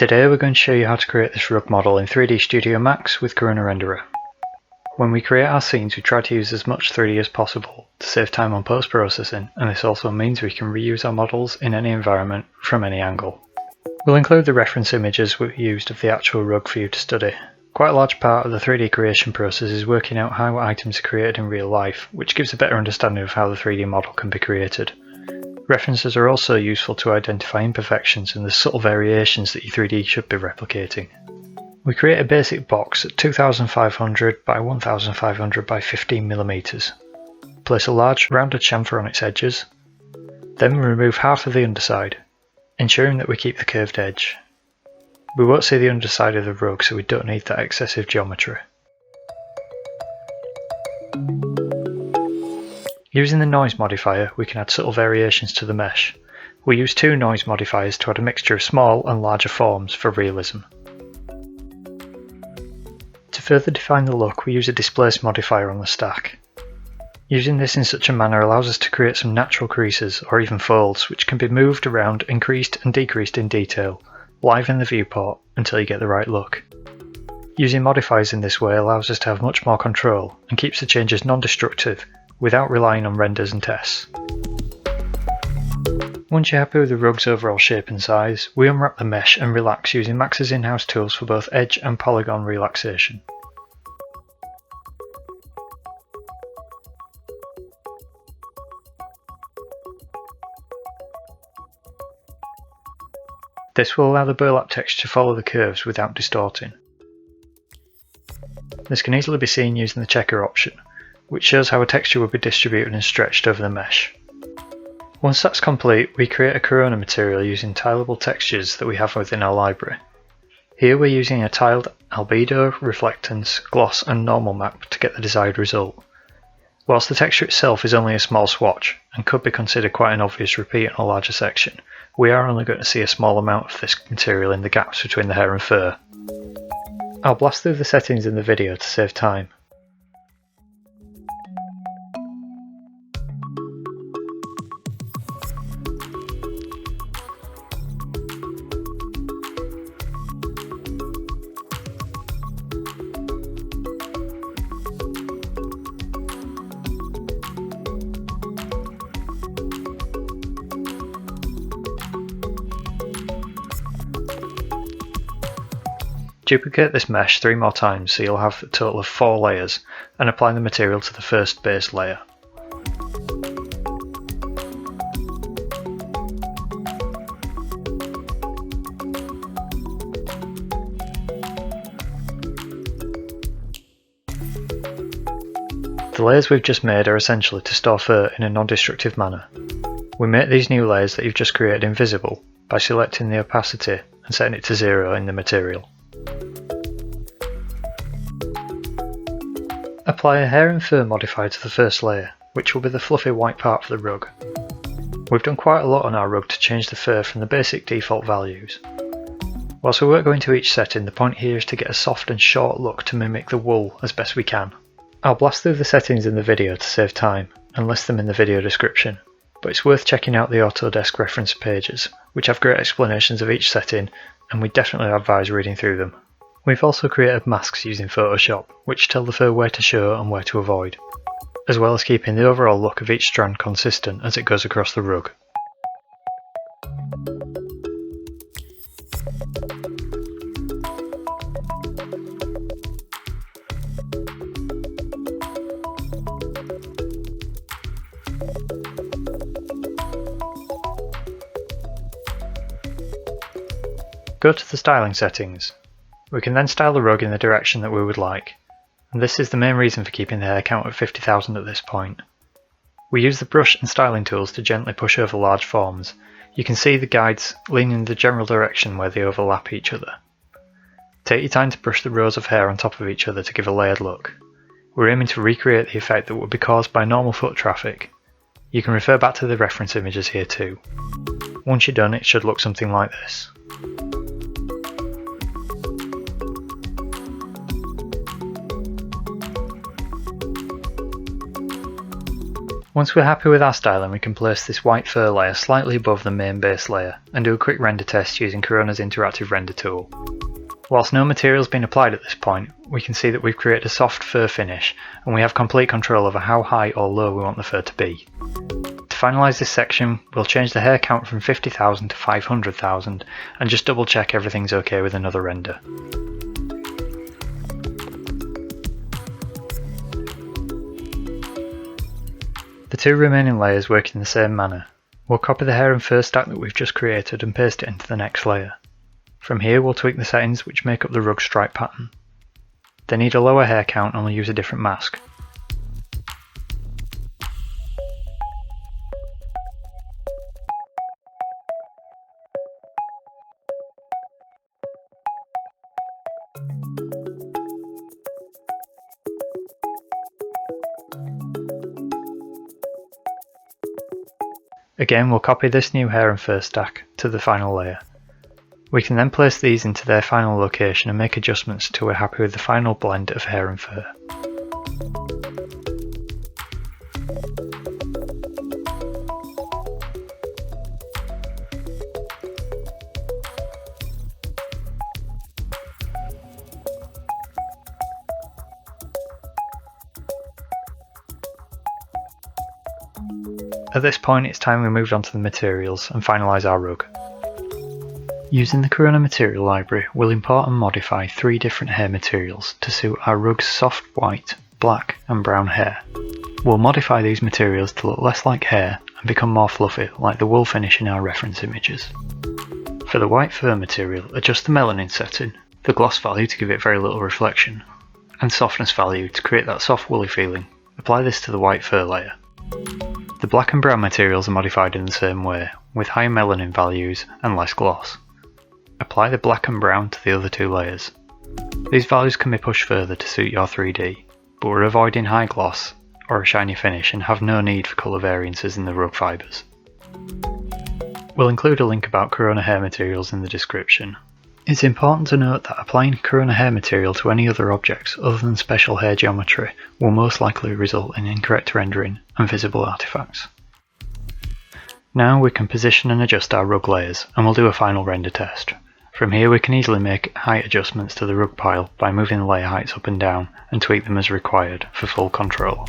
Today we're going to show you how to create this rug model in 3D Studio Max with Corona Renderer. When we create our scenes, we try to use as much 3D as possible to save time on post-processing, and this also means we can reuse our models in any environment from any angle. We'll include the reference images we used of the actual rug for you to study. Quite a large part of the 3D creation process is working out how items are created in real life, which gives a better understanding of how the 3D model can be created. References are also useful to identify imperfections and the subtle variations that your 3D should be replicating. We create a basic box at 2500 by 1500 by 15mm. Place a large rounded chamfer on its edges, then remove half of the underside, ensuring that we keep the curved edge. We won't see the underside of the rug, so we don't need that excessive geometry. Using the noise modifier, we can add subtle variations to the mesh. We use two noise modifiers to add a mixture of small and larger forms for realism. To further define the look, we use a displacement modifier on the stack. Using this in such a manner allows us to create some natural creases or even folds, which can be moved around, increased and decreased in detail, live in the viewport, until you get the right look. Using modifiers in this way allows us to have much more control and keeps the changes non-destructive, without relying on renders and tests. Once you're happy with the rug's overall shape and size, we unwrap the mesh and relax using Max's in-house tools for both edge and polygon relaxation. This will allow the burlap texture to follow the curves without distorting. This can easily be seen using the checker option, which shows how a texture will be distributed and stretched over the mesh. Once that's complete, we create a corona material using tileable textures that we have within our library. Here we're using a tiled albedo, reflectance, gloss and normal map to get the desired result. Whilst the texture itself is only a small swatch and could be considered quite an obvious repeat on a larger section, we are only going to see a small amount of this material in the gaps between the hair and fur. I'll blast through the settings in the video to save time. Duplicate this mesh 3 more times so you'll have a total of 4 layers, and apply the material to the first base layer. The layers we've just made are essentially to store fur in a non-destructive manner. We make these new layers that you've just created invisible by selecting the opacity and setting it to 0 in the material. Apply a hair and fur modifier to the first layer, which will be the fluffy white part of the rug. We've done quite a lot on our rug to change the fur from the basic default values. Whilst we won't go into each setting, the point here is to get a soft and short look to mimic the wool as best we can. I'll blast through the settings in the video to save time and list them in the video description, but it's worth checking out the Autodesk reference pages, which have great explanations of each setting, and we definitely advise reading through them. We've also created masks using Photoshop, which tell the fur where to show and where to avoid, as well as keeping the overall look of each strand consistent as it goes across the rug. Go to the styling settings. We can then style the rug in the direction that we would like, and this is the main reason for keeping the hair count at 50,000 at this point. We use the brush and styling tools to gently push over large forms. You can see the guides lean in the general direction where they overlap each other. Take your time to brush the rows of hair on top of each other to give a layered look. We're aiming to recreate the effect that would be caused by normal foot traffic. You can refer back to the reference images here too. Once you're done, it should look something like this. Once we're happy with our styling, we can place this white fur layer slightly above the main base layer and do a quick render test using Corrona's interactive render tool. Whilst no material has been applied at this point, we can see that we've created a soft fur finish and we have complete control over how high or low we want the fur to be. To finalise this section, we'll change the hair count from 50,000 to 500,000 and just double check everything's okay with another render. The two remaining layers work in the same manner. We'll copy the hair and fur stack that we've just created and paste it into the next layer. From here we'll tweak the settings which make up the rug stripe pattern. They need a lower hair count and we'll use a different mask. Again, we'll copy this new hair and fur stack to the final layer. We can then place these into their final location and make adjustments until we're happy with the final blend of hair and fur. At this point it's time we moved on to the materials and finalise our rug. Using the Corona material library, we'll import and modify 3 different hair materials to suit our rug's soft white, black and brown hair. We'll modify these materials to look less like hair and become more fluffy like the wool finish in our reference images. For the white fur material, adjust the melanin setting, the gloss value to give it very little reflection, and softness value to create that soft woolly feeling. Apply this to the white fur layer. The black and brown materials are modified in the same way, with high melanin values and less gloss. Apply the black and brown to the other 2 layers. These values can be pushed further to suit your 3D, but we're avoiding high gloss or a shiny finish and have no need for colour variances in the rug fibres. We'll include a link about Corona hair materials in the description. It's important to note that applying Corona hair material to any other objects other than special hair geometry will most likely result in incorrect rendering and visible artifacts. Now we can position and adjust our rug layers and we'll do a final render test. From here we can easily make height adjustments to the rug pile by moving the layer heights up and down and tweak them as required for full control.